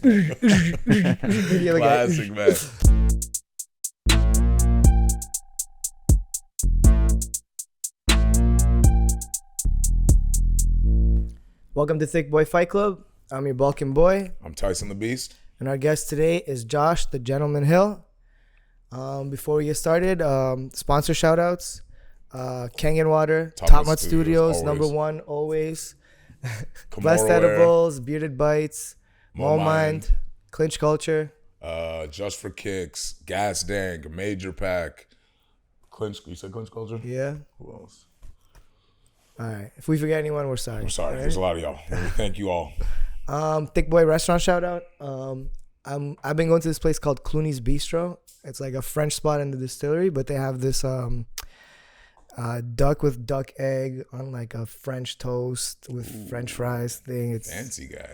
Classic, man. Welcome to Thicc Boy Fight Club. I'm your Balkan boy. I'm Tyson the Beast. And our guest today is Josh, the Gentleman Hill. Before we get started, sponsor shout-outs. Kangen Water, Top Mutt Studios, always. #1, always. Kimura Blessed Wear, Edibles, Bearded Bites, Mo Mind, Clinch Culture. Just for Kicks, Gas Dank, Major Pack, Clinch. You said Clinch Culture? Yeah. Who else? All right. If we forget anyone, we're sorry. I'm sorry. Right? There's a lot of y'all. Thank you all. Thicc Boy Restaurant shout-out. I've been going to this place called Clooney's Bistro. It's like a French spot in the distillery, but they have this duck with duck egg on like a French toast with French fries thing. It's Fancy guy.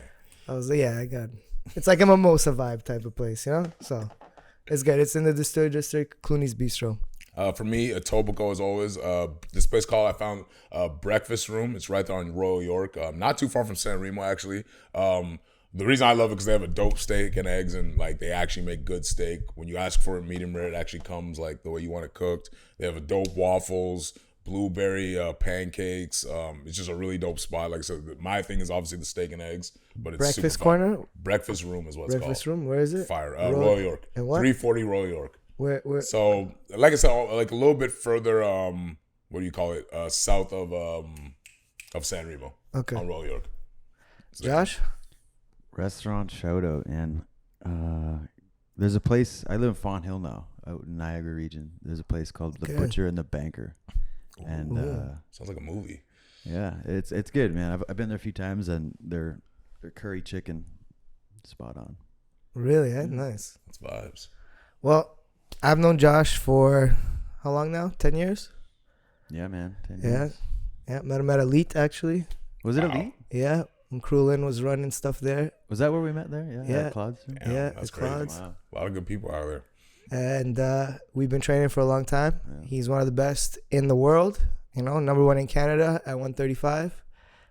I was like, yeah, I got it. It's like a mimosa vibe type of place, you know? So it's good. It's in the distillery district, Clooney's Bistro. For me, Etobicoke as always. This place I found Breakfast Room. It's right there on Royal York. Not too far from San Remo, actually. The reason I love it because they have a dope steak and eggs, and like they actually make good steak. When you ask for a medium rare, it actually comes like the way you want it cooked. They have a dope waffles, blueberry pancakes. It's just a really dope spot. Like I said, my thing is obviously the steak and eggs, but it's Breakfast super Corner? fun. Breakfast Room is what it's Breakfast called. Room? Where is it? Fire. Royal York. And what? 340 Royal York. Where? So, like I said, like a little bit further, what do you call it? South of San Remo. Okay. On Royal York. So, Josh? Restaurant shout out, and there's a place. I live in Fawn Hill now, out in Niagara region. There's a place called The Butcher and the Banker, and sounds like a movie. Yeah, it's good, man. I've been there a few times, and their curry chicken, spot on. Really? Eh? Nice. That's vibes. Well, I've known Josh for how long now? 10 years? Yeah, man. 10 years. Yeah. Met him at Elite, actually. Was it Elite? Yeah. When Krulin was running stuff there. Was that where we met there? Yeah. At Claude's? Yeah, that's at Claude's. Wow. A lot of good people out there. And we've been training for a long time. Yeah. He's one of the best in the world. You know, #1 in Canada at 135.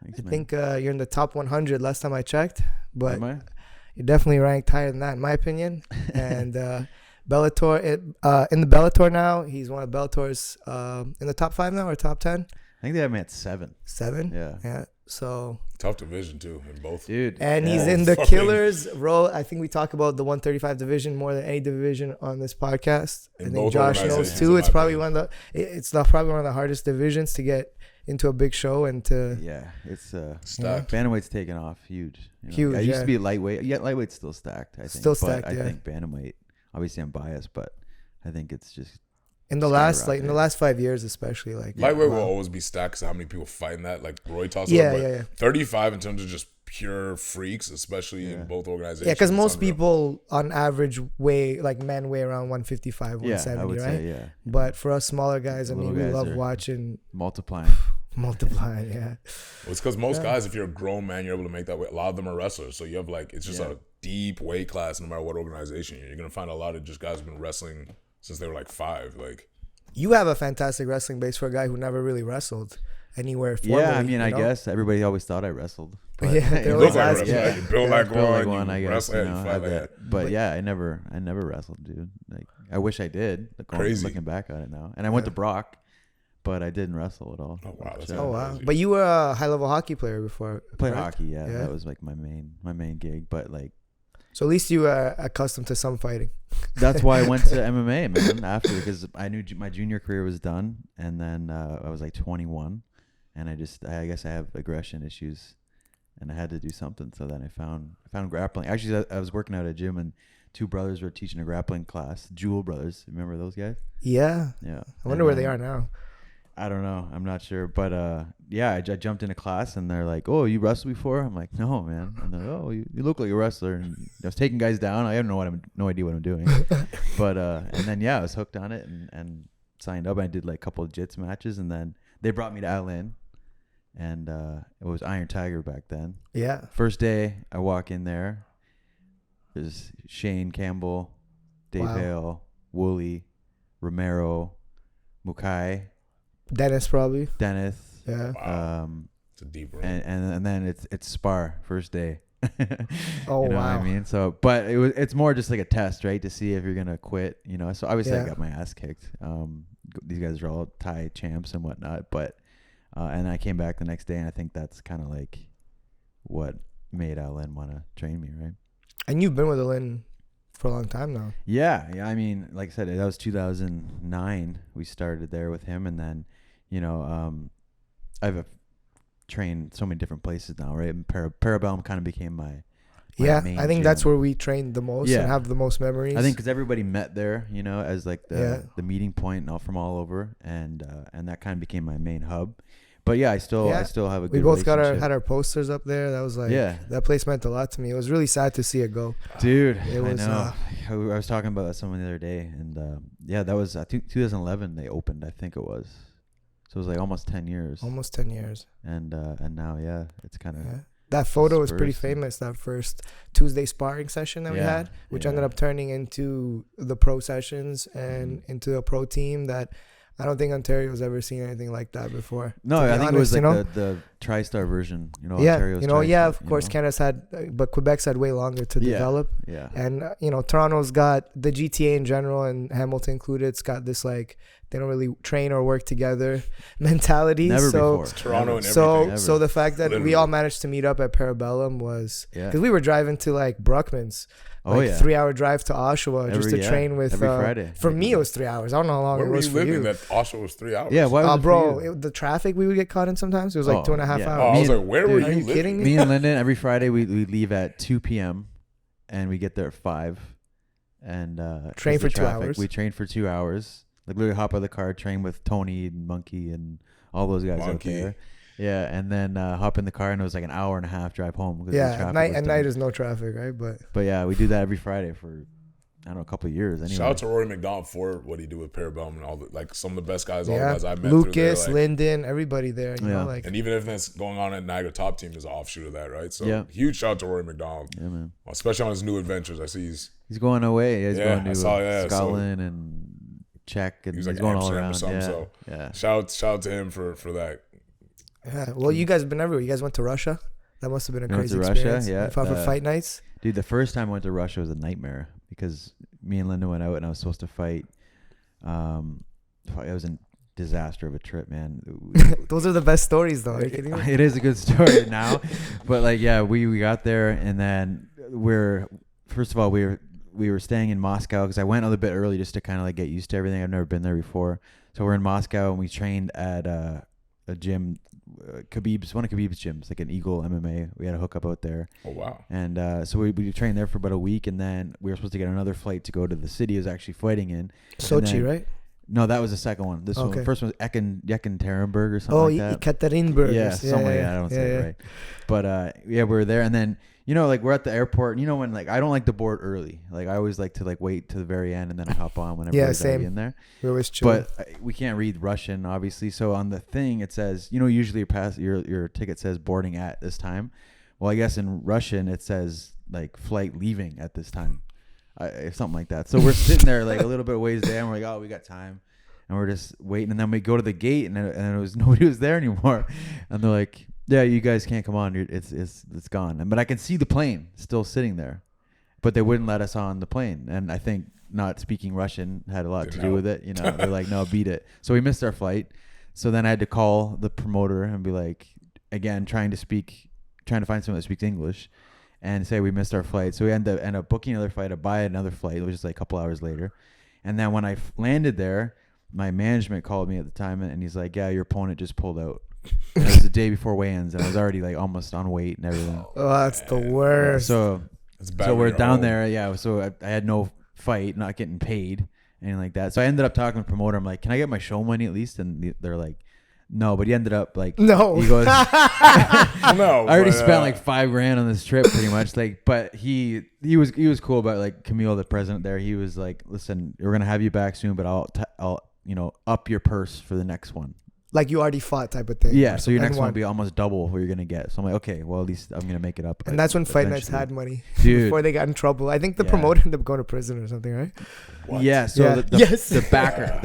Thanks, I man. think you're in the top 100 last time I checked. But Am I? you're definitely ranked higher than that, in my opinion. And Bellator, in the Bellator now, he's one of Bellator's in the top 5 now or top 10? I think they have me at 7. 7? Yeah. Yeah. So Tough division too in both. Dude. and he's yeah. in the Fucking- Killers role. I think we talk about the 135 division more than any division on this podcast. In I think both Josh knows organizations, too. in It's my probably opinion. one of the. It's not probably one of the hardest divisions to get into a big show and to. Yeah, it's Stacked. bantamweight's taken off huge. You know? Huge, I used yeah. to be lightweight. Yeah, lightweight's still stacked. I think. Still stacked, But I yeah. think bantamweight. Obviously, I'm biased, but I think it's just In the last 5 years, especially like Lightweight wow. will always be stacked because how many people fighting that? Like Roy toss. Yeah, but yeah. 35 in terms of just pure freaks, especially in both organizations. Yeah, because it's most unreal. people on average men weigh around 155, I 170, would right? say, yeah. But for us smaller guys, I Little mean, we guys love are- watching Multiplying. multiplying. Yeah. Well, it's because most guys, if you're a grown man, you're able to make that weight. A lot of them are wrestlers, so you have like it's just Yeah. a deep weight class. No matter what organization you're gonna find a lot of just guys who've been wrestling since they were like 5. Like You have a fantastic wrestling base for a guy who never really wrestled anywhere. Formally, Yeah, I mean, you I know? guess everybody always thought I wrestled. But Yeah, they you always look like a ask wrestler, you. like, you build like built one, one, I you guess. wrestle, You you know, fight have like that. that. But yeah, I never wrestled, dude. Like, I wish I did. Crazy. Looking back on it now, and I went to Brock, but I didn't wrestle at all. Oh wow, that's Oh wow! crazy. But you were a high level hockey player before. I played correct? hockey. Yeah, Yeah. that was like my main gig. But like, So at least you were accustomed to some fighting. that's why I went to MMA, man. After, because I knew my junior career was done, and then I was like 21, and I guess I have aggression issues, and I had to do something. So then I found grappling. Actually, I was working out at a gym, and 2 brothers were teaching a grappling class. Jewel brothers, remember those guys? Yeah. Yeah. I wonder where they are now. I don't know. I'm not sure. But yeah, I jumped into class and they're like, "Oh, you wrestled before?" I'm like, "No, man." And they're, "Oh, you look like a wrestler." And I was taking guys down. I have no idea what I'm doing. But and then yeah, I was hooked on it and signed up. I did like a couple of jits matches, and then they brought me to Allen, and it was Iron Tiger back then. Yeah. First day, I walk in there. There's Shane Campbell, Dave Wow. Hale, Wooly, Romero, Mukai, Dennis probably. Dennis. Yeah. Wow. It's a deep room. And then it's spar first day, Oh, you know wow. what I mean? So, but it's more just like a test, right? To see if you're gonna quit. You know. So obviously I got my ass kicked. These guys are all Thai champs and whatnot, but and I came back the next day, and I think that's kind of like what made Lynn want to train me, right? And you've been with Lynn for a long time now. Yeah. I mean, like I said, that was 2009. We started there with him, and then, you know, I've trained so many different places now, right? And Parabellum kind of became my main I think gym. that's where we trained the most and have the most memories. I think because everybody met there, you know, as like the meeting point and all from all over, and that kind of became my main hub. But yeah, I still have a good. We both had our posters up there. That was like, that place meant a lot to me. It was really sad to see it go, dude. It was, I know. I was talking about that with someone the other day, and that was, I think 2011 they opened. I think it was. So it was like almost 10 years. Almost 10 years. And now, it's kind of. Yeah. That photo was pretty famous. That first Tuesday sparring session that we had, which ended up turning into the pro sessions and into a pro team that. I don't think Ontario's ever seen anything like that before. No, I think it was like the TriStar version. You know, Ontario's of course, Canada's had, but Quebec's had way longer to develop. Yeah. And, Toronto's got the GTA in general, and Hamilton included. It's got this, like, they don't really train or work together mentality. Never before. It's Toronto and everything. So the fact that we all managed to meet up at Parabellum was, because we were driving to, like, Bruckman's. 3-hour drive to Oshawa just to train with. Every Friday. For me, it was 3 hours. I don't know how long it was for you. Where were you living that Oshawa was 3 hours? Yeah, why was it bro, for you? the traffic we would get caught in sometimes. It was like 2.5 hours. Oh, I was like, where were you Are you living? kidding me? Me and Lyndon, every Friday we leave at 2 p.m. and we get there at 5 and train for 2 hours. We train for 2 hours. Like literally hop out of the car, train with Tony and Monkey and all those guys out there. Yeah, and then hop in the car, and it was like an hour and a half drive home. Yeah, at night is no traffic, right? But yeah, we do that every Friday for, I don't know, a couple of years. Anyway. Shout out to Rory McDonald for what he do with Parabellum and all like some of the best guys, all the guys I met. Lucas, through there, Lyndon, everybody there. You know, like, and even if that's going on at Niagara Top Team is an offshoot of that, right? So huge shout out to Rory McDonald. Yeah, man. Especially on his new adventures. I see he's going away. He's going to Scotland so, and Czech, and he's like going all around. Or something, shout out to him for that. Yeah, well, you guys have been everywhere. You guys went to Russia. That must have been a crazy experience. Russia, you fought for fight nights. Dude, the first time I went to Russia was a nightmare because me and Linda went out and I was supposed to fight. It was a disaster of a trip, man. Those are the best stories, though. Are you kidding me? It is a good story now, but like, we got there and then first of all we were staying in Moscow because I went a little bit early just to kind of like get used to everything. I've never been there before, so we're in Moscow and we trained at a gym. Khabib's, one of Khabib's gyms, like an Eagle MMA. We had a hookup out there. Oh wow! And so we trained there for about a week, and then we were supposed to get another flight to go to the city he was actually fighting in. Sochi, right? No, that was the second one. This one, first one was Yekaterinburg or something like that. Yekaterinburg. Yeah, something like that. I don't say it right. But we were there, and then like we're at the airport, and when like I don't like to board early. Like I always like to like wait to the very end and then I hop on whenever there's already in there. We always chill. But we can't read Russian, obviously. So on the thing it says, usually your ticket says boarding at this time. Well, I guess in Russian it says like flight leaving at this time, something like that. So we're sitting there like a little bit of ways there, and we're like, oh, we got time, and we're just waiting. And then we go to the gate, and it was nobody was there anymore, and they're like, yeah, you guys can't come on. It's gone. But I can see the plane still sitting there, but they wouldn't let us on the plane. And I think not speaking Russian had a lot to do with it. They're like, no, beat it. So we missed our flight. So then I had to call the promoter and be like, again, trying to find someone that speaks English, and say we missed our flight. So we end up booking another flight, to buy another flight. It was just like a couple hours later. And then when I landed there, my management called me at the time, and he's like, yeah, your opponent just pulled out. And it was the day before weigh-ins, and I was already like almost on weight and everything. Oh, that's the worst. So we're down there. Yeah. So I had no fight, not getting paid, anything like that. So I ended up talking to the promoter. I'm like, can I get my show money at least? And they're like, no. But he ended up like, no. He goes, no. I already spent like $5,000 on this trip, pretty much. Like, but he was cool about like Camille, the president there. He was like, listen, we're gonna have you back soon, but I'll up your purse for the next one. Like you already fought type of thing. Yeah, so your next one won. will be almost double what you're gonna get. So I'm like, okay, well at least I'm gonna make it up. And that's when Fight Nights eventually. had money. Dude. Before they got in trouble. I think the Yeah. promoter ended up going to prison or something, right? What? Yeah, so Yeah. The, Yes. the backer, yeah.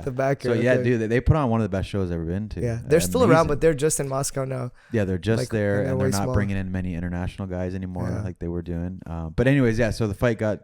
The backer. So yeah, okay. dude, they put on one of the best shows I've ever been to. Yeah, they're still around, Amazing. but they're just in Moscow now. Yeah, they're just like, there, and they're and they're way not smaller. bringing in many international guys anymore Yeah. like they were doing. But anyways, yeah. So the fight got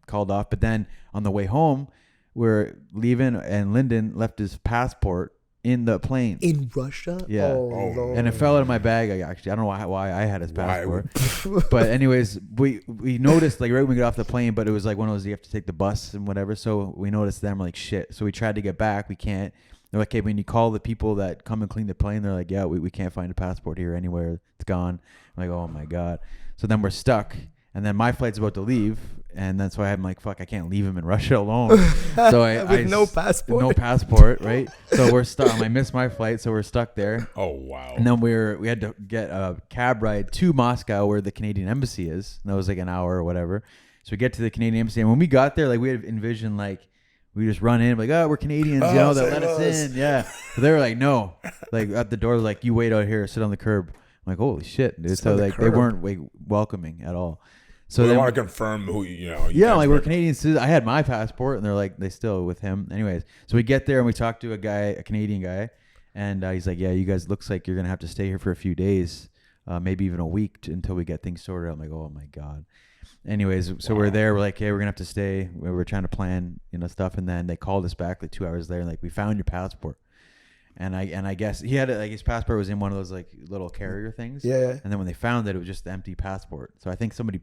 called off, but then on the way home, we're leaving, and Lyndon left his passport in the plane. In Russia? Yeah. Oh, Lord. And it fell out of my bag. I don't know why I had his Why passport. But anyways, we noticed like right when we got off the plane, but it was like one of those you have to take the bus and whatever. So we noticed them, we're like shit. So we tried to get back. We can't. They're like, hey, when you call the people that come and clean the plane, they're like, yeah, we can't find a passport here anywhere. It's gone. I'm like, oh my God. So then we're stuck. And then my flight's about to leave. And that's why I'm like, fuck, I can't leave him in Russia alone. So With no passport. No passport, right? So we're stuck. I missed my flight, so we're stuck there. Oh wow. And then we had to get a cab ride to Moscow where the Canadian embassy is. And that was like an hour or whatever. So we get to the Canadian embassy, and when we got there, like we had envisioned like we just run in like, oh, we're Canadians, you know, they'll let us in. Yeah. But they were like, no. Like at the door, like, you wait out here, sit on the curb. I'm like, holy shit, dude. So like they weren't like welcoming at all. So they want to confirm who yeah, like we're Canadians. I had my passport, and they're like, they still with him. Anyways, so we get there and we talk to a Canadian guy, and he's like, yeah, you guys looks like you're gonna have to stay here for a few days, maybe even a week until we get things sorted. I'm like, oh my God. Anyways, so we're there. We're like, hey, we're gonna have to stay. We're trying to plan, stuff, and then they called us back like 2 hours later, and like, we found your passport. And I guess he had like his passport was in one of those like little carrier things. Yeah. And then when they found it was just an empty passport. So I think somebody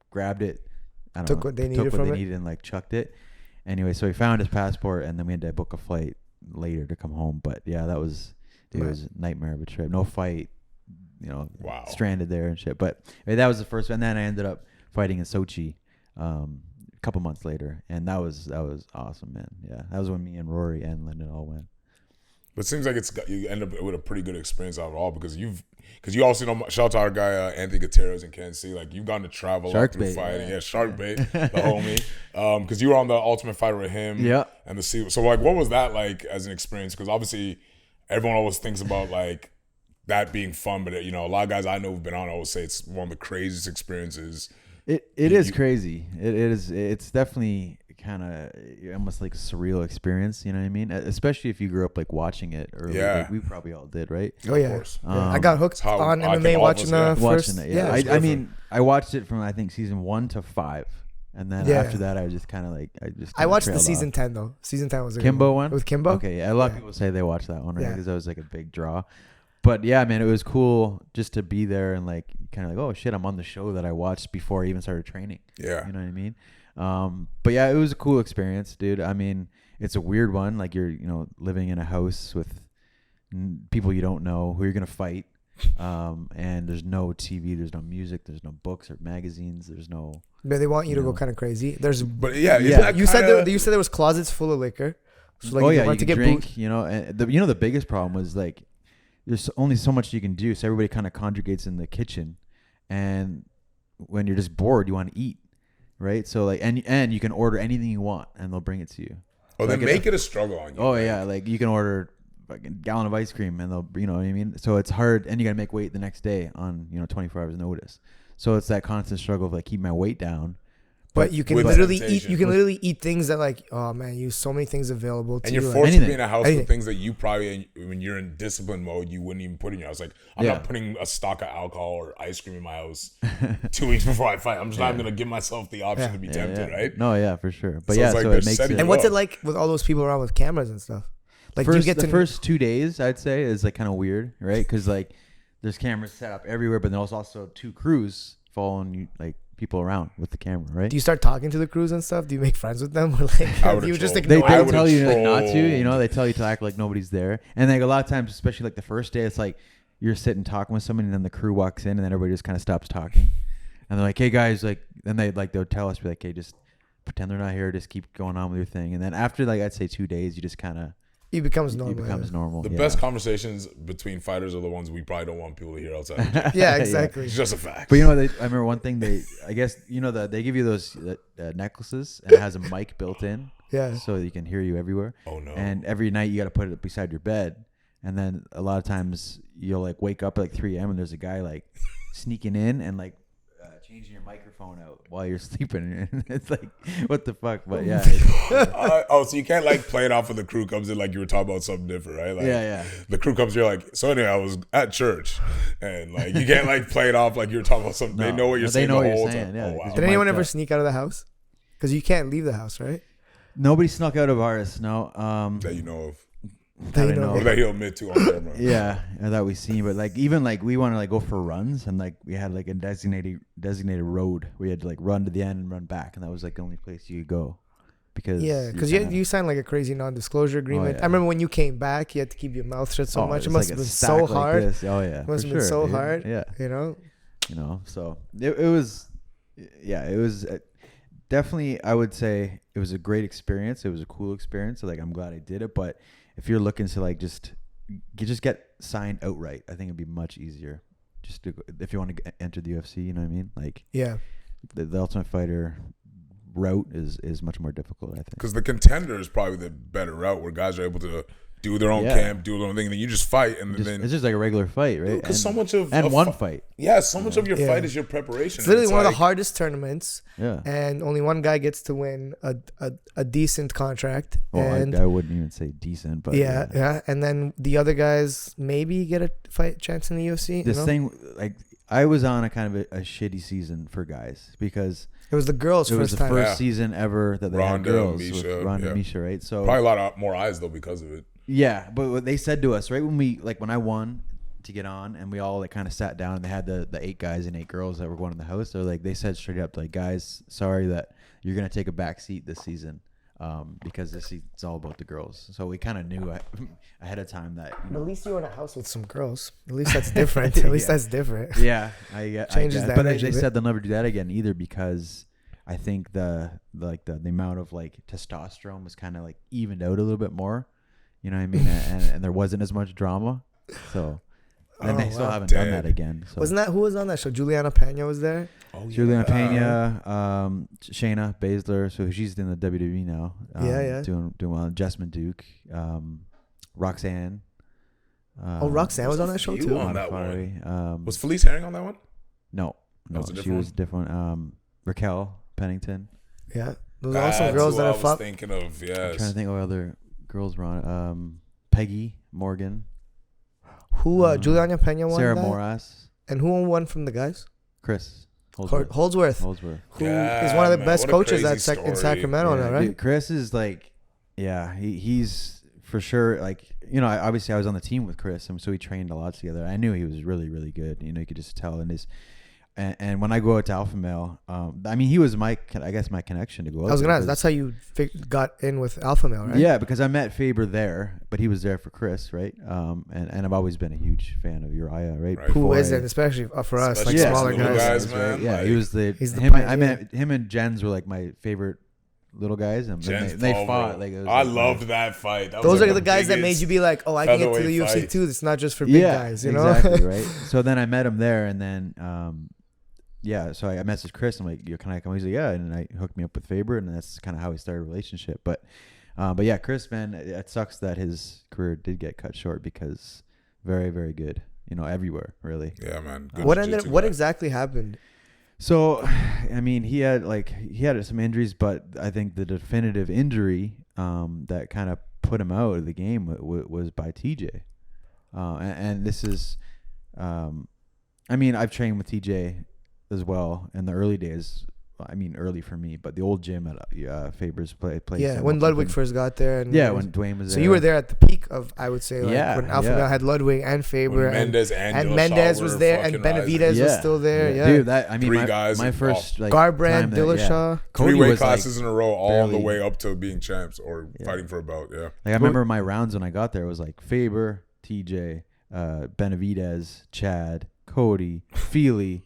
grabbed it. I don't Took know. what they took needed what from they it? needed and like chucked it. Anyway, so we found his passport, and then we had to book a flight later to come home. But yeah, it was a nightmare of a trip. No fight, Wow. stranded there and shit. But that was the first one. And then I ended up fighting in Sochi a couple months later, and that was awesome, man. Yeah, that was when me and Rory and Lyndon all went. But it seems like you end up with a pretty good experience out of it all because you also shout out to our guy Anthony Gutierrez in Kansas City. Like you've gotten to travel Shark through bait, fighting, Shark Bait, the homie. Because you were on the Ultimate Fighter with him, and the C. So like, what was that like as an experience? Because obviously, everyone always thinks about like that being fun, but a lot of guys I know who've been on always say it's one of the craziest experiences. It is crazy. It is. It's definitely kind of almost like a surreal experience. You know what I mean? Especially if you grew up like watching it early. Yeah. Like we probably all did, right? Oh yeah. Of course. I got hooked on MMA watching the first. Watching it, yeah. I mean, I watched it from I think season 1 to 5, and then after that, I was just kind of like I watched the season 10 though. Season 10 was a Kimbo one with Kimbo. Okay, yeah, a lot of people say they watched that one, right? Because that was like a big draw. But yeah, man, it was cool just to be there and like kind of like, oh shit, I'm on the show that I watched before I even started training. Yeah, you know what I mean. But yeah, it was a cool experience, dude. I mean, it's a weird one. Like you're, living in a house with people you don't know who you're gonna fight, and there's no TV, there's no music, there's no books or magazines, there's no. But they want you to go kind of crazy. But you said there was closets full of liquor. So like you to can drink. booze. And the biggest problem was like. There's only so much you can do, so everybody kind of congregates in the kitchen, and when you're just bored, you want to eat, right? So like, and you can order anything you want, and they'll bring it to you. Oh, they make it a struggle on you. Oh yeah, like you can order like a gallon of ice cream, and they'll, you know what I mean. So it's hard, and you gotta make weight the next day on 24 hours notice. So it's that constant struggle of like keeping my weight down. But you can literally eat. You can literally eat things that like, oh man, you have so many things available to you. And you're forced to be in a house with things that you probably, when you're in discipline mode, you wouldn't even put in your house. Like, I'm not putting a stock of alcohol or ice cream in my house 2 weeks before I fight. I'm just not gonna give myself the option to be tempted, right? No, yeah, for sure. But so yeah, so it makes it. And what's it like with all those people around with cameras and stuff? Like, first, do you get the first 2 days, I'd say, is like kind of weird, right? Because like there's cameras set up everywhere, but there's also 2 crews following you, like people around with the camera, right? Do you start talking to the crews and stuff? Do you make friends with them? Or like, you just they tell you not to, they tell you to act like nobody's there. And like a lot of times, especially like the first day, it's like you're sitting talking with somebody, and then the crew walks in, and then everybody just kind of stops talking, and they're like, "Hey guys," like, then they'll tell us, be like, "Hey, just pretend they're not here, just keep going on with your thing." And then after like I'd say 2 days, you just kind of. It becomes normal. It becomes normal. The best conversations between fighters are the ones we probably don't want people to hear outside. Yeah, exactly. It's just a fact. But I remember one thing I guess that they give you those necklaces, and it has a mic built in. Yeah. So you can hear you everywhere. Oh no. And every night you got to put it beside your bed. And then a lot of times you'll like wake up at like 3 a.m. and there's a guy like sneaking in and like changing your microphone out while you're sleeping. And it's like, what the fuck? But yeah. So you can't like play it off when the crew comes in like you were talking about something different, right? Like, yeah. The crew comes, you're like, so anyway, I was at church, and like you can't like play it off like you were talking about something. No, they know what you're they saying know the what you're whole saying, time. yeah, Oh, wow. Did anyone mic'd ever up. sneak out of the house? Because you can't leave the house, right? Nobody snuck out of ours. No. That you know of, That you know. or that he'll admit to on camera. Yeah, that we seen, but like even like we want to like go for runs, and like we had like a designated road. We had to like run to the end and run back, and that was like the only place you could go. Because you signed like a crazy non-disclosure agreement. yeah. I remember when you came back, you had to keep your mouth shut so much. It it's must like have a been stack so like hard. this. Oh yeah, It must for have been sure, so dude. hard. Yeah, You know. So it was definitely, I would say it was a great experience. It was a cool experience. So like I'm glad I did it. But if you're looking to like just get signed outright, I think it'd be much easier. Just to, if you want to enter the UFC, you know what I mean? Like Yeah. the Ultimate Fighter route is much more difficult, I think. Because the Contender is probably the better route where guys are able to do their own camp, do their own thing, and then you just fight, and then It's just like a regular fight, right? because so much of one fight. Yeah, so much of your fight is your preparation. It's literally It's one of like- the hardest tournaments. Yeah. And only one guy gets to win a decent contract. Well, and I wouldn't even say decent, but yeah. And then the other guys maybe get a fight chance in the UFC. This you know? thing, like, I was on a kind of a shitty season for guys because It was the girls' it was first the time. first season ever that they had Ronda, girls Misha, with Ronda yeah. and Misha, right? So probably a lot more eyes though because of it. yeah, but what they said to us right when I won to get on, and we all like kind of sat down, and they had the 8 guys and 8 girls that were going in the house. They're like, they said straight up, like, guys, sorry that you're gonna take a back seat this season. Because this is all about the girls. So we kind of knew ahead of time that, you know. At least you were in a house with some girls. At least that's different. At least that's different. Yeah, I get. Changes the but energy they a bit. said they'll never do that again either because I think the amount of like testosterone was kind of like evened out a little bit more. You know what I mean? and there wasn't as much drama. So and they still haven't done that again. So. Wasn't that who was on that show? Juliana Pena was there. Oh, Juliana Pena, Shayna Baszler, so she's in the WWE now. Doing well. Jessamine Duke, Roxanne. Roxanne was on that show you too. on that one? Was Was Felice Herring on that one? no, was a she different was different. Raquel Pennington. Yeah, those are awesome girls who that I are was fucked. thinking of. I'm trying to Yes. think of what other girls were on it. Peggy Morgan, Who Juliana Pena won Sarah that? Moras, And who won from the guys? Chris Holdsworth, Holdsworth. who is Yeah, one of the man, best what a coaches crazy in story. Sacramento now, right? Dude, Chris is like, yeah, he's for sure like, you know, obviously I was on the team with Chris, and so we trained a lot together. I knew he was really, really good. You know, you could just tell in his. And when I go out to Alpha Male, I mean, he was my connection to go out. I was gonna ask. because- That's how you got in with Alpha Male, right? Yeah, because I met Faber there, but he was there for Chris, right? And I've always been a huge fan of Uriah, right? Right. Who Before isn't, especially for us, like Especially smaller little guys. guys, man. Right? Yeah, Like, he was the. he's the him. I pioneer. met him and Jens were like my favorite little guys, and Jens they Paul, fought. bro. Like it was I like, loved that fight. That Those was are like the guys that made biggest you be like, oh, I can get to the featherweight UFC fight. too. It's not just for big guys, you know? Exactly, right? So then I met him there, and then yeah, so I messaged Chris. I'm like, can I come? He's like, yeah, and I hooked me up with Faber, and that's kind of how we started a relationship. But yeah, Chris, man, it sucks that his career did get cut short because very, very good. You know, everywhere really. Yeah, man. Good What jiu-jitsu What guy. exactly happened? So, I mean, he had some injuries, but I think the definitive injury that kind of put him out of the game was by TJ. And this is, I mean, I've trained with TJ as well in the early days. I mean, early for me, but the old gym at Faber's place. Yeah, when Ludwig first got there. And Yeah, when Dwayne was there. So you were there at the peak of, I would say, like Yeah, when Alpha yeah. Male had Ludwig and Faber, When Mendez and Mendez was there, and Benavidez was still there. Yeah, Dude, that I mean, Three guys my and- first like Garbrandt, time that- Dillashaw. Cody Three weight was, like, classes in a row, all the barely- way up to being champs or fighting for a belt. Yeah. Like I remember my rounds when I got there, it was like Faber, TJ, Benavidez, Chad, Cody, Feely,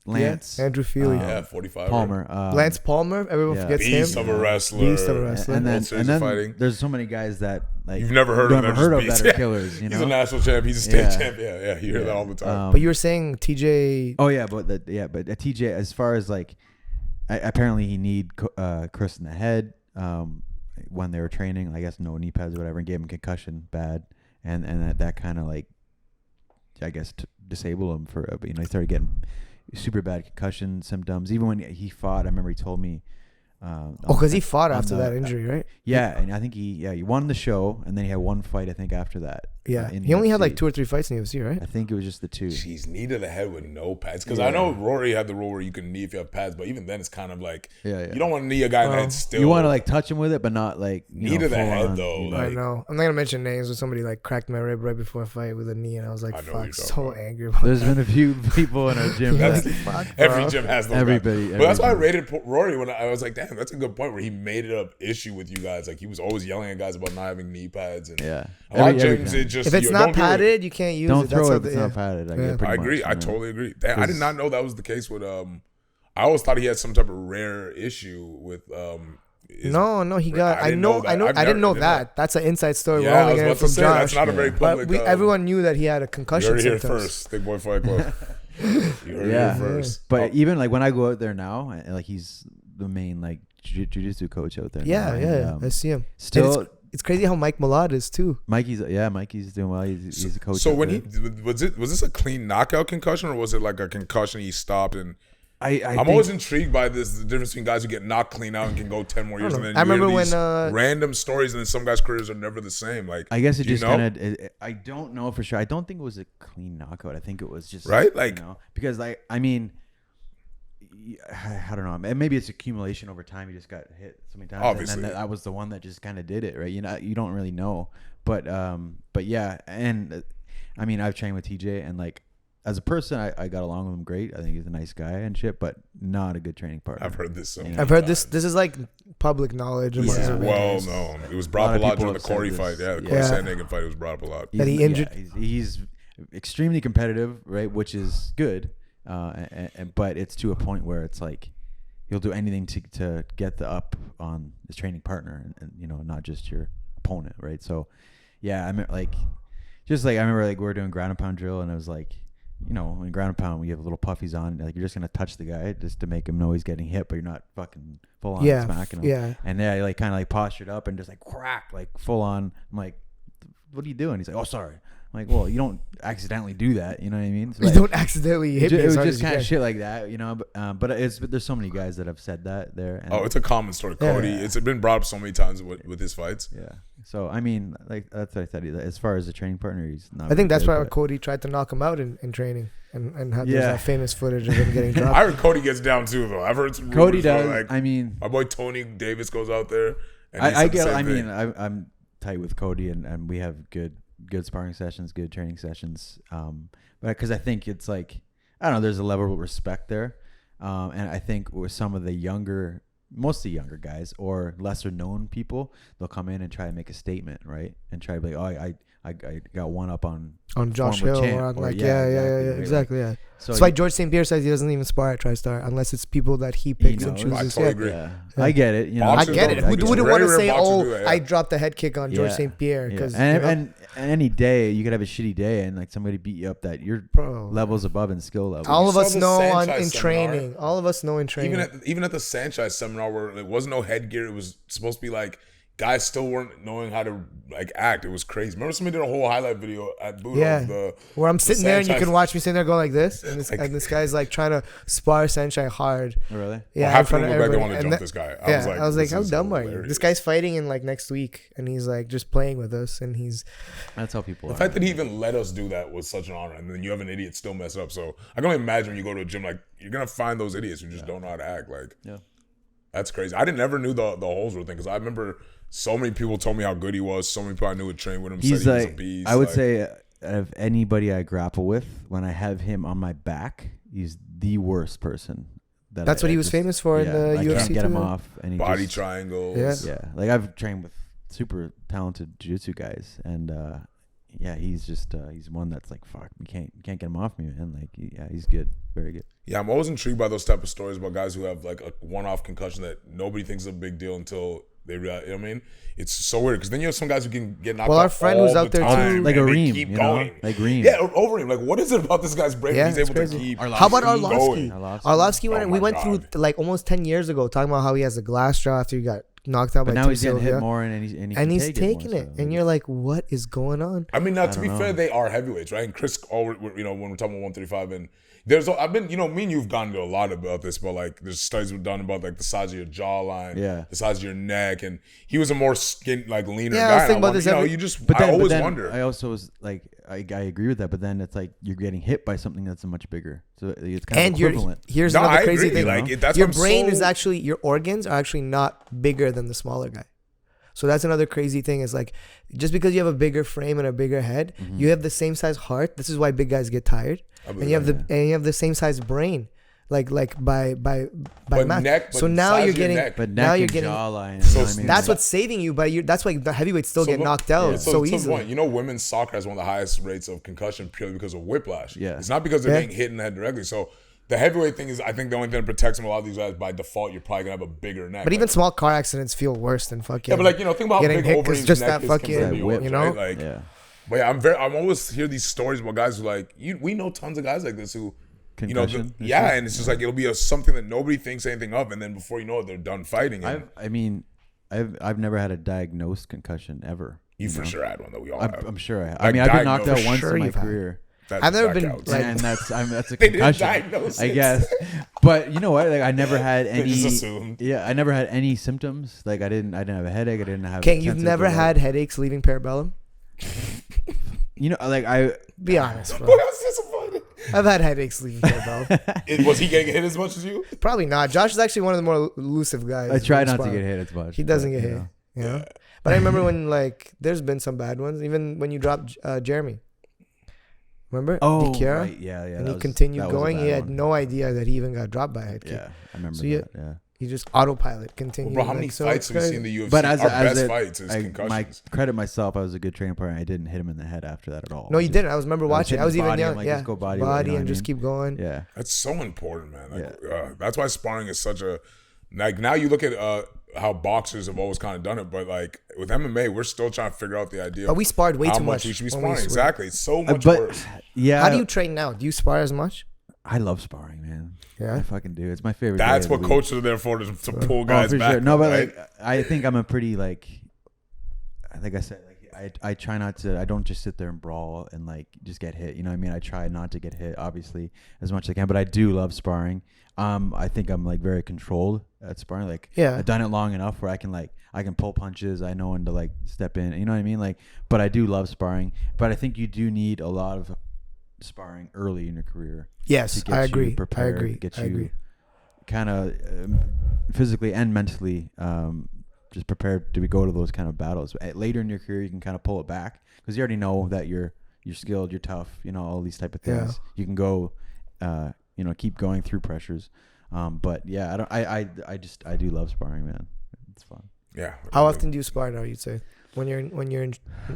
Lance, Andrew Feely, Yeah, 45. Palmer, Lance Palmer. Everyone yeah. forgets Beast him. of a wrestler. Beast of a wrestler. and World Series then of fighting. there's so many guys that like You've never heard you of them. never heard of just that beats. are killers. You know, He's a national champ. He's a state Yeah. champ. Yeah, you hear that all the time. But you were saying TJ. Oh yeah, but TJ, as far as like, apparently he need Chris in the head. when they were training, I guess no knee pads or whatever, and gave him concussion bad, and that kind of like, I guess disabled him for he started getting super bad concussion symptoms. Even when he fought, I remember he told me. Because he fought after that injury, right? Yeah, and I think he won the show, and then he had one fight I think after that. Yeah, he only had like 2 or 3 fights in the UFC, right? I think it was just the 2. Jeez, knee to the head with no pads. Because I know Rory had the rule where you can knee if you have pads, but even then it's kind of like you don't want to knee a guy in the head still. You want to like touch him with it, but not like knee to the head though. Like, I know. I'm not gonna mention names, but somebody like cracked my rib right before a fight with a knee, and I was like, fuck, so angry about There's been a few people in our gym. Every gym has those everybody. But that's why I rated Rory when I was like, damn, that's a good point where he made it an issue with you guys. Like he was always yelling at guys about not having knee pads. And a lot of gyms, it just if it's not padded, you can't use don't it. Throw it if it's not padded. I agree. I totally agree. Damn, I did not know that was the case with I always thought he had some type of rare issue with No, he got. I didn't know that. That's an inside story. Yeah, I was about to say that's not a very public. But everyone knew that he had a concussion. You heard it here first, Thick Boy Fight Club. You heard it here first. But even like when I go out there now, like he's the main like jiu-jitsu coach out there. Yeah. I see him. Still, it's crazy how Mike Millard is too. Mikey's doing well. He's a coach. So when he was this a clean knockout concussion or was it like a concussion he stopped and? I'm always intrigued by the difference between guys who get knocked clean out and can go 10 more years. And then I remember when random stories, and then some guys' careers are never the same. Like I guess it just kind of. I don't know for sure. I don't think it was a clean knockout. I think it was just right, like because like I mean, I don't know. Maybe it's accumulation over time. You just got hit so many times, obviously, and then that was the one that just kind of did it, right? You don't really know, but yeah, and I mean, I've trained with TJ, and like. As a person, I got along with him great. I think he's a nice guy and shit, but not a good training partner. I've heard this I've heard this. This is like public knowledge. Yeah. Well known. It was brought up a lot during the Corey fight. Yeah, the Corey Sandhagen fight was brought up a lot. That he injured. He's extremely competitive, right? Which is good, but it's to a point where it's like he'll do anything to get the up on his training partner, and not just your opponent, right? So, yeah, I mean, like, just like I remember, like we were doing ground and pound drill, and it was like. In ground and pound, when you have little puffies on, like you're just gonna touch the guy just to make him know he's getting hit, but you're not fucking full on smacking him. Yeah. And he like kind of like postured up and just like crack, like full on. I'm like, what are you doing? He's like, oh, sorry. I'm like, well, you don't accidentally do that. You know what I mean? So you don't accidentally hit me. It was just kind of shit like that, But there's so many guys that have said that there. And it's a common story, Cody. Yeah. It's been brought up so many times with his fights. Yeah. So I mean, like that's what I said. As far as the training partner, he's not. I think that's why Cody tried to knock him out in training, and had that famous footage of him getting dropped. I heard Cody gets down too, though. I've heard some Cody does. Like, I mean, my boy Tony Davis goes out there. And I'm tight with Cody, and we have good sparring sessions, good training sessions. But because I think it's like I don't know, there's a level of respect there, and I think with some of the mostly younger guys or lesser known people, they'll come in and try to make a statement, right? And try to be like, I got one up on Josh Hill or on like exactly. So that's why George St. Pierre says he doesn't even spar at TriStar unless it's people that he picks and chooses. I totally agree. Yeah. I get it. I get it. Who wouldn't want to say, I dropped a head kick on George St. Pierre? Because and any day you could have a shitty day and like somebody beat you up that your levels above in skill level. All of us know in training. All of us know in training. Even at the Sanchez seminar where it wasn't no headgear, it was supposed to be like. Guys still weren't knowing how to like act. It was crazy. Remember somebody did a whole highlight video at Budo where I'm sitting there and you can watch me sitting there going like this, and this guy's like trying to spar Sanchez hard. Oh, really? Yeah. Half of them look like they want to jump this guy. I was like, how dumb are you? This guy's fighting in like next week, and he's like just playing with us, and he's. That's how people. The fact that he even let us do that was such an honor, and then you have an idiot still mess up. So I can only imagine when you go to a gym, like you're gonna find those idiots who just don't know how to act. Like, that's crazy. I never knew the holes were thing because I remember. So many people told me how good he was. So many people I knew would train with him. He's said like, he was a beast. I would say of anybody I grapple with, when I have him on my back, he's the worst person. That's what he was famous for in the UFC. I can't get him off. And body triangles. Yeah. Like I've trained with super talented jiu-jitsu guys, and he's just he's one that's like fuck. You can't get him off me, man. Like he's good, very good. Yeah, I'm always intrigued by those type of stories about guys who have like a one-off concussion that nobody thinks is a big deal until. They realize, you know what I mean? It's so weird because then you have some guys who can get knocked out. Well, our friend who's out there too, like a Reem, keep going. Like Reem. Yeah, over him. Like, what is it about this guy's brain? He's able to keep. How about Arlovsky? Arlovsky we went through like almost 10 years ago talking about how he has a glass jaw after he got knocked out But by now Tim he's getting Sylvia. hit more, and he's And he's take taking more, it. so And you're like, what is going on? I mean, now I to don't be know. fair, they are heavyweights, right? And Chris, you know, when we're talking about 135, and I've been, you know, me and you've gone into a lot about this, but like there's studies we've done about like the size of your jawline, the size of your neck, and he was a more like leaner Yeah, I guy. was thinking about this You know, every- you just, But then, I always but then wonder. I also was like, I agree with that. But then it's like you're getting hit by something that's much bigger, so it's kind And of equivalent. here's No, another I crazy agree. thing. Like that's Your what I'm brain so- is actually, your organs are actually not bigger than the smaller guy. So that's another crazy thing is like, just because you have a bigger frame and a bigger head, you have the same size heart. This is why big guys get tired. And you have the same size brain. Like by But math. neck, So but now size you're of your getting neck. But now neck you're and getting jawline. So you know what I mean? that's what's saving you, but that's why the heavyweights still get look- knocked out so to the easily. point, you know, women's soccer has one of the highest rates of concussion purely because of whiplash. Yeah. It's not because they're Yeah. getting hit in the head directly. So the heavyweight thing is, I think the only thing that protects them, a lot of these guys, by default, you're probably gonna have a bigger neck. But even Like, small car accidents feel worse than fucking. yeah, but like, you know, think about how getting big hit 'cause Wolverine's just neck that is fucking, compared to That yours, whip, you know? right? Like, yeah. but yeah, I'm always hear these stories about guys who like we know tons of guys like this who. You know, Concussion and yeah, shit? and it's just like it'll be something that nobody thinks anything of, and then before you know it, they're done fighting. And I've never had a diagnosed concussion ever. you for know? sure had one that we all I'm, have. I'm sure I have. Like I mean, I've been knocked out diagnosed. once Sure in my you've had. career. I've never been, counts. like- And that's a They didn't concussion, diagnose I it. guess. But you know what? Like I never had They any. just assumed. Yeah, I never had any symptoms. Like I didn't have a headache. I didn't have. King, you've sensitive never to, like- had headaches leaving Parabellum? You know, like I. Be honest, bro. Boy, I was disappointed. I've had headaches leaving Parabellum. Was he getting hit as much as you? Probably not. Josh is actually one of the more elusive guys. I try in not to sparring. get hit as much. He doesn't but, get you hit. know. You know? But I remember when like there's been some bad ones. Even when you dropped Jeremy. Remember? Oh, Dikiara? right. Yeah. And that he was- continued that was a going. bad He had one. no idea that he even got dropped by a head kick. Yeah, I remember So you- that. Yeah. He just autopilot continued. Bro, how many like, so fights it's have you seen in crazy. the UFC? But as Our as best it, fights is my concussions. credit myself, I was a good training partner. I didn't hit him in the head after that at all. No, you Just- didn't. I was remember watching. hitting I was his even body, I'm young. like, Yeah, just go body weight, you know and what I just mean? keep going. Yeah. That's so important, man. Like, that's why sparring is such a like. Now you look at how boxers have always kind of done it, but like with MMA, we're still trying to figure out the idea. But we sparred way how too much. we should be when we sparring. swim. Exactly, it's so much But worse. yeah, How do you train now? Do you spar as much? I love sparring, man. Yeah? I fucking do. It's my favorite. That's day what of the week. coaches are there for, to pull Oh, guys for back. sure. No, but right? like I think I'm a pretty like I said, like I try not to. I don't just sit there and brawl and like just get hit. You know what I mean? I try not to get hit, obviously, as much as I can. But I do love sparring. I think I'm like very controlled at sparring. Like Yeah. I've done it long enough where I can pull punches. I know when to like step in. You know what I mean? Like, but I do love sparring. But I think you do need a lot of sparring early in your career. Yes, To get I you agree. prepared, I agree. Get I you agree. kind of physically and mentally just prepared to go to those kind of battles. Later in your career, you can kind of pull it back because you already know that you're skilled, you're tough, you know, all these type of things. Yeah. You can go, keep going through pressures. But yeah, I do love sparring, man. It's fun. yeah. How often do you spar now? You'd say when you're in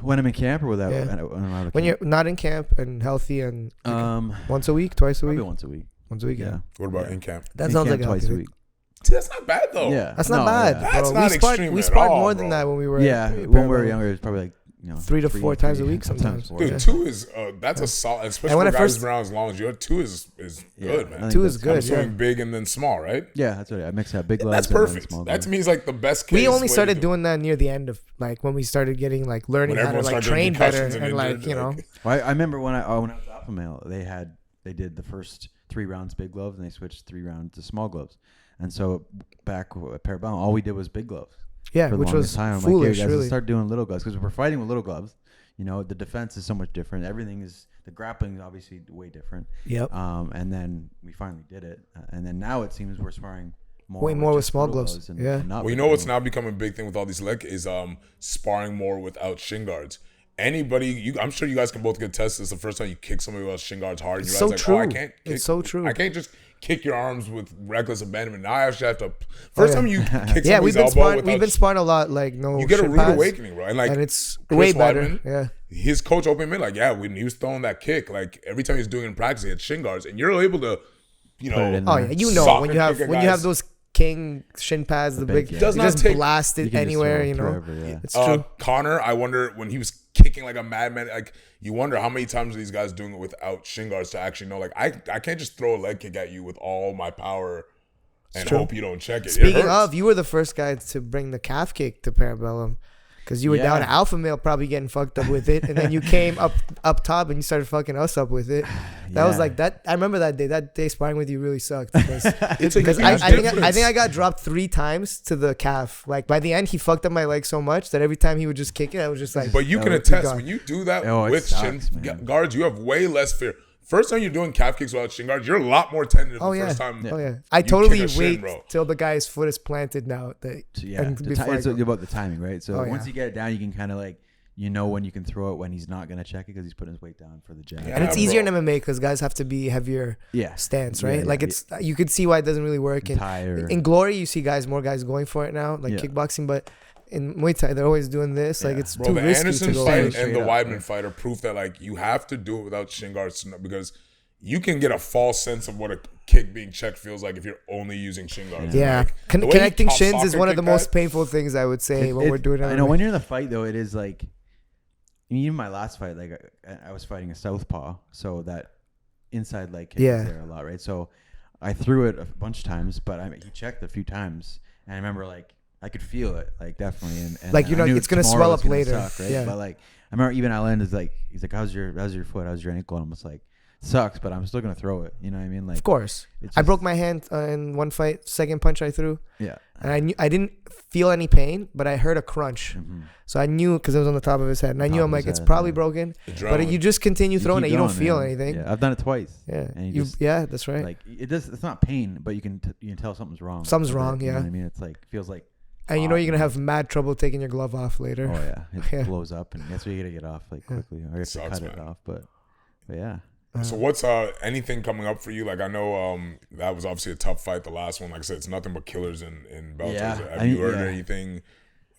When I'm in camp or without? Yeah. When I'm out of when camp? you're not in camp and healthy and once a week, twice a Probably week, once a week. once a week. Yeah, What about Yeah. in camp? that In sounds camp like a twice healthy a thing. week. See, that's not bad though. Yeah, That's not No, bad. yeah. Bro. That's not extreme We at sparred all, more than bro. that when we were Yeah, in when we were Parabellum. younger, it was probably like 3 to 4 times a week sometimes. four. Dude, Yeah. 2 is that's a solid, especially And when for I guys first- around as long as you are. 2 is Yeah, good, I man. think 2 is that's- I'm good. assuming Yeah. big and then small, right? Yeah, that's what I mix that big gloves. That's and then perfect. small That to gloves. me is like the best case. We only way to started do it. doing that near the end of like when we started getting like learning When how to everyone like started train getting better concussions and and like injured, you know. like- Well, I remember when I was Alpha Male, they did the first 3 rounds big gloves and they switched 3 rounds to small gloves. And so back at Parabellum, all we did was big gloves. Yeah, for the which longest was time. I'm foolish, like, hey, guys, really. let's start doing little gloves because we're fighting with little gloves. You know, the defense is so much different. Everything is the grappling is obviously way different. Yep. And then we finally did it, and then now it seems we're sparring Way more with just small little gloves. and Yeah. not Well, you big know what's gloves. now becoming a big thing with all these leg is sparring more without shin guards. Anybody, I'm sure you guys can both contest this. The first time you kick somebody without shin guards hard, and It's you so realize true. like, oh, I can't. Kick, It's so true. I can't just kick your arms with reckless abandonment. Now I actually have to. First yeah. time you kick somebody's Yeah, we've been elbow sparring. without We've been sparring a lot. Like no, you get a shin rude pads, awakening, bro. And like, and it's Chris way better. Weidman, Yeah, his coach opened him in like, yeah, when he was throwing that kick, like every time he was doing it in practice, he had shin guards, and you're able to, you Put it know, in oh there. yeah, you know Soccer when you have kicker when you have guys. those king shin pads, the big, big, yeah. Does you not just take- blast You it can just anywhere. throw You know, forever, yeah. it's true. Connor, I wonder when he was kicking like a madman, like you wonder how many times are these guys doing it without shin guards to actually know, like I can't just throw a leg kick at you with all my power. and true. hope you don't check it. Speaking it hurts. of, you were the first guy to bring the calf kick to Parabellum. Because you were down at Alpha Male probably getting fucked up with it. And then you came up top and you started fucking us up with it. That was like that. I remember that day. That day sparring with you really sucked. Because I think I got dropped 3 times to the calf. Like by the end, he fucked up my leg so much that every time he would just kick it, I was just like. But you can attest, when you do that with shin guards, you have way less fear. First time you're doing calf kicks without shin guards, you're a lot more tentative the first time. Oh, yeah. I totally wait till the guy's foot is planted now. It's about the timing, right? So once you get it down, you can kind of like, when you can throw it when he's not going to check it because he's putting his weight down for the jab. Yeah, and it's easier in MMA because guys have to be heavier stance, right? It's you could see why it doesn't really work. In Glory, you see more guys going for it now, like kickboxing, but in Muay Thai, they're always doing this. Like it's too risky. The Anderson fight and the Weidman fight are proof that like you have to do it without shin guards because you can get a false sense of what a kick being checked feels like if you're only using shin guards. Yeah, like, connecting shins is one of the most painful things I would say when we're doing it. I know when you're in the fight though, it is like, even my last fight, like I was fighting a southpaw, so that inside leg kick is there a lot, right? So I threw it a bunch of times, but he checked a few times, and I remember like. I could feel it, like definitely, and like it's gonna swell up later, suck, right? Yeah. But like I remember even Alan is like, he's like, how's your foot, how's your ankle? And I'm just like, sucks, but I'm still gonna throw it. You know what I mean? Like, of course, I broke my hand in one fight, second punch I threw. Yeah, and I didn't feel any pain, but I heard a crunch, so I knew because it was on the top of his head, and I knew I'm like, it's probably broken. But you just continue throwing it, you don't feel anything. Yeah, I've done it twice. Yeah, and that's right. Like it's not pain, but you can tell something's wrong. Something's wrong. Yeah, you know what I mean, it's like feels like. And you're gonna have mad trouble taking your glove off later. Oh yeah, it blows up, and that's where you gotta get off like quickly, or you have to cut it off. But yeah. So what's anything coming up for you? Like I know that was obviously a tough fight. The last one, like I said, it's nothing but killers in Bellator. Yeah. Have you heard anything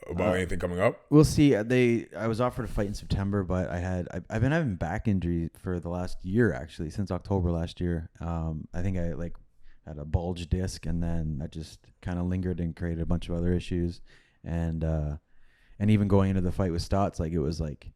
about anything coming up? We'll see. I was offered a fight in September, but I've been having back injury for the last year actually, since October last year. I think I had a bulge disc, and then I just kind of lingered and created a bunch of other issues, and even going into the fight with Stotts, like it was like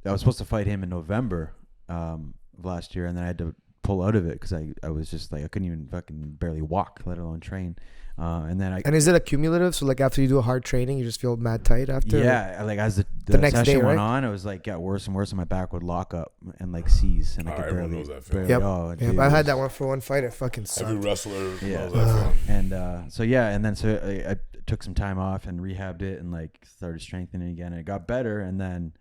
I was supposed to fight him in November of last year, and then I had to pull out of it because I was just like I couldn't even fucking barely walk, let alone train. And is it accumulative? So like after you do a hard training, you just feel mad tight after? Yeah, like as the next session went on, it was like got worse and worse, and my back would lock up and like seize, and I could barely. Knows that feeling. Yep. I had that one for one fight. It fucking sucked. Every wrestler knows that feeling. And so I took some time off and rehabbed it and like started strengthening again, and it got better. And then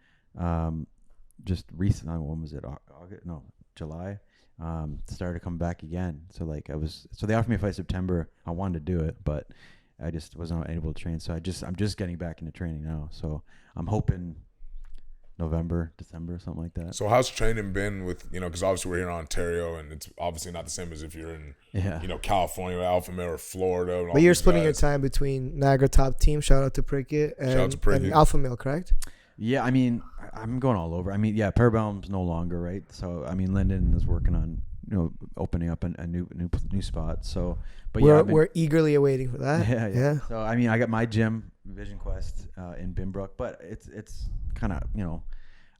just recently, when was it? August? No, July. Started to come back again. So like they offered me a fight September. I wanted to do it, but I just wasn't able to train. So I'm just getting back into training now. So I'm hoping November, December, something like that. So how's training been with, because obviously we're here in Ontario, and it's obviously not the same as if you're in, California or Alpha Male or Florida. But you're splitting your time between Niagara Top Team, shout out to Prickett, and Alpha Male, correct? Yeah, I mean, I'm going all over. I mean, yeah, Parabellum's no longer, right? So, I mean, Lyndon is working on, opening up a new spot. So, but we're eagerly awaiting for that. Yeah. So, I mean, I got my gym, Vision Quest, in Binbrook, but it's kind of,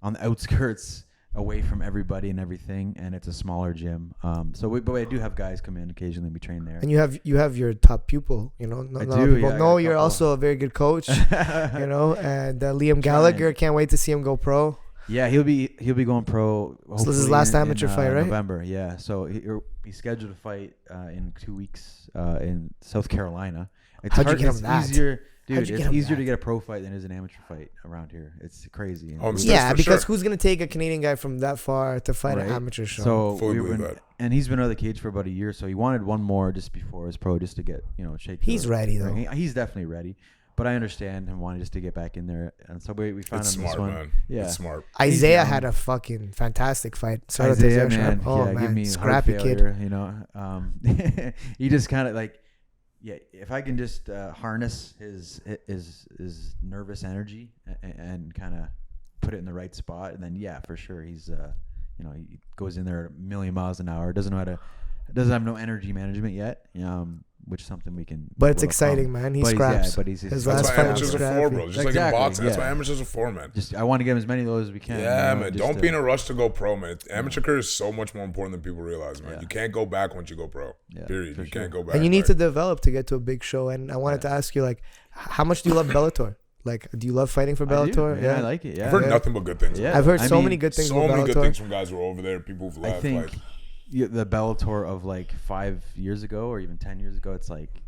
on the outskirts, away from everybody and everything, and it's a smaller gym. But I do have guys come in occasionally. We train there. And you have your top pupil. I do. People know you're also a very good coach. And Liam Gallagher, can't wait to see him go pro. Yeah, he'll be going pro. So this is his last amateur fight, right? November. Yeah. So he's scheduled to fight in 2 weeks in South Carolina. How'd you get him that? Easier. Dude, it's easier to get a pro fight than it is an amateur fight around here. It's crazy. Because who's going to take a Canadian guy from that far to fight an amateur show? So and he's been out of the cage for about a year, so he wanted one more just before his pro, just to get, shape. He's ready, though. He's definitely ready. But I understand him wanting just to get back in there. And so we found him this one. Man. Yeah. It's smart. Isaiah had a fucking fantastic fight. Isaiah, man. Oh, man. Give me scrappy kid. He just kind of like, if I can just harness his nervous energy and kind of put it in the right spot, and then for sure he's he goes in there at 1,000,000 miles an hour. Doesn't know how to doesn't have no energy management yet. Which is something we can. But it's exciting, man. He scraps. But he's his That's last what fight amateurs was are for, scrappy. bro. Just Exactly, like in boxing. That's yeah. what amateurs are for, man. I want to get as many of those as we can. Yeah, man. Don't be in to, a rush to go pro, man. Amateur career is so much more important than people realize, man. Yeah. You can't go back once you go pro. Yeah, Period. for You sure. can't go back. And you need to develop to get to a big show. And I wanted to ask you, like, how much do you love Bellator? Like, do you love fighting for Bellator? Yeah, I like it. Yeah, I've heard Yeah. nothing but good things. Yeah. I've heard I so mean, many good things So about many good Bellator. things from guys who were over there. People who've I left. think Like, the Bellator of like 5 years ago or even 10 years ago, it's like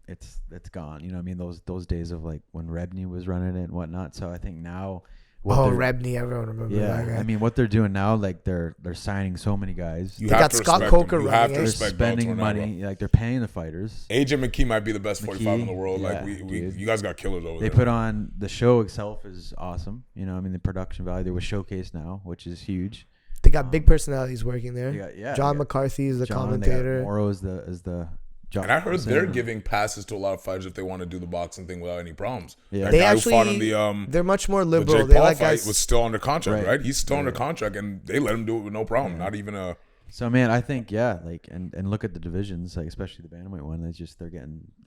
it's gone. You know what I mean? Those days of like when Rebney was running it and whatnot. So I think now. Rebney, everyone remembers that guy. I mean, what they're doing now, like they're signing so many guys. you They have got to Scott respect Coker them. You running have it. to They're respect spending Bellator now, money, like they're paying the fighters. AJ McKee might be the best 45 in the world. Yeah, Like dude. you guys got killers over They there. put on the show itself is awesome. You know, I mean, the production value. There was Showcase now, which is huge. They got big personalities working there. John they got McCarthy is the John, commentator. They got Moro is the. And I heard they're giving passes to a lot of fighters if they want to do the boxing thing without any problems. Yeah. That They guy actually, who fought in the they're much more the liberal. Jake They Paul like fight guys. was still under contract, Right. right? He's still under contract, and they let him do it with no problem. Not even a. So man, I think like and look at the divisions, like especially the bantamweight one. It's just they're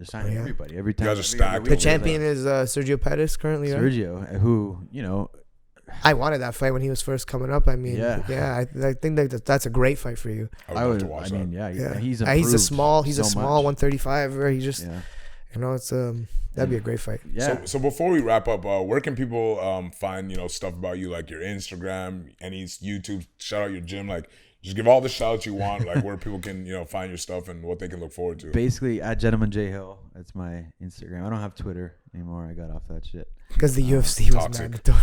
signing Yeah. everybody every time. guys are stacked The over champion is Sergio Pettis currently, right? Sergio, who I wanted that fight when he was first coming up. I mean, Yeah. I think that's a great fight for you. I would love to watch that. yeah, he's He's a small so 135. Where he just, Yeah. it's that'd be a great fight. Yeah. So before we wrap up, where can people find stuff about you, like your Instagram, any YouTube? Shout out your gym, like just give all the shout outs you want, like where people can find your stuff and what they can look forward to. Basically, at Gentleman J Hill, that's my Instagram. I don't have Twitter anymore. I got off that shit. Because the UFC was toxic. mandatory.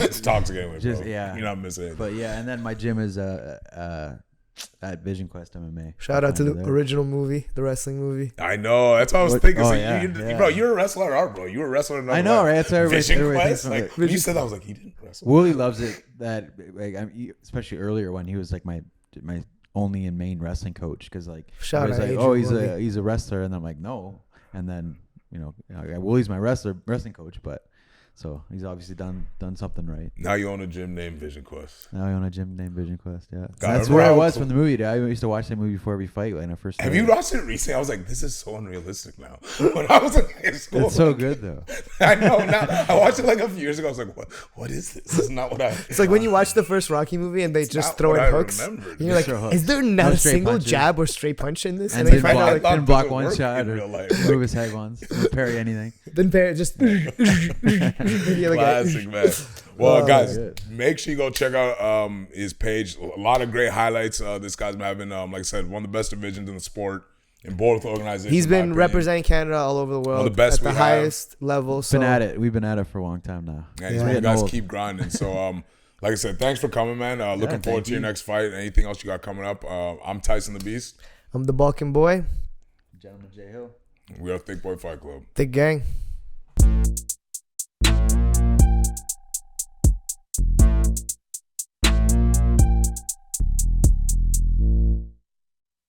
It's toxic anyway, bro. Just- yeah. You're not missing anything. But yeah, and then my gym is at Vision Quest MMA. Shout out to the There. original movie, the wrestling movie. I know. That's what I was What- thinking. oh, So yeah, yeah. Bro, you're a wrestler at art, bro. You were a wrestler in I know, right? That's what Vision everybody Quest. thinks Like of when you said that, I was like, he didn't wrestle. Wooly loves it. That like, especially earlier when he was like my only and main wrestling coach, because like Shout I was out like, Adrian oh, Woolley. he's a wrestler, and I'm like, no, and then Wooly's my wrestling coach, but so he's obviously done something right. Now you own a gym named Vision Quest. Now I own a gym named Vision Quest. Yeah, God, that's I where I remember was how from the movie. Dude. I used to watch that movie before every fight when I first. Have started. you watched it recently? I was like, this is so unrealistic now. When I was in high school, It's so good though. I know. Now I watched it like a few years ago. I was like, what is this? This is not what I. It's like when you watch the first Rocky movie and they just not throw what in I hooks. remembered. And you're like, Just throw hooks. is there not No a straight single punches. jab or straight punch in this? And then you didn't find out I like, thought didn't block doesn't one work shot in or real life. move his head once, didn't parry anything. then pair just the other guy. Classic, man. Well, Oh, guys, good. make sure you go check out his page. A lot of great highlights. This guy's been having, like I said, one of the best divisions in the sport in both organizations. He's in my been opinion. representing Canada all over the world the best at the we have. highest level. So Been at it. We've been at it for a long time now. And Yeah. you guys Old. keep grinding. So, like I said, thanks for coming, man. Looking thank forward to your you. next fight. Anything else you got coming up? I'm Tyson the Beast. I'm the Balkan boy, Gentleman J Hill. We are Thick Boy Fight Club. the gang.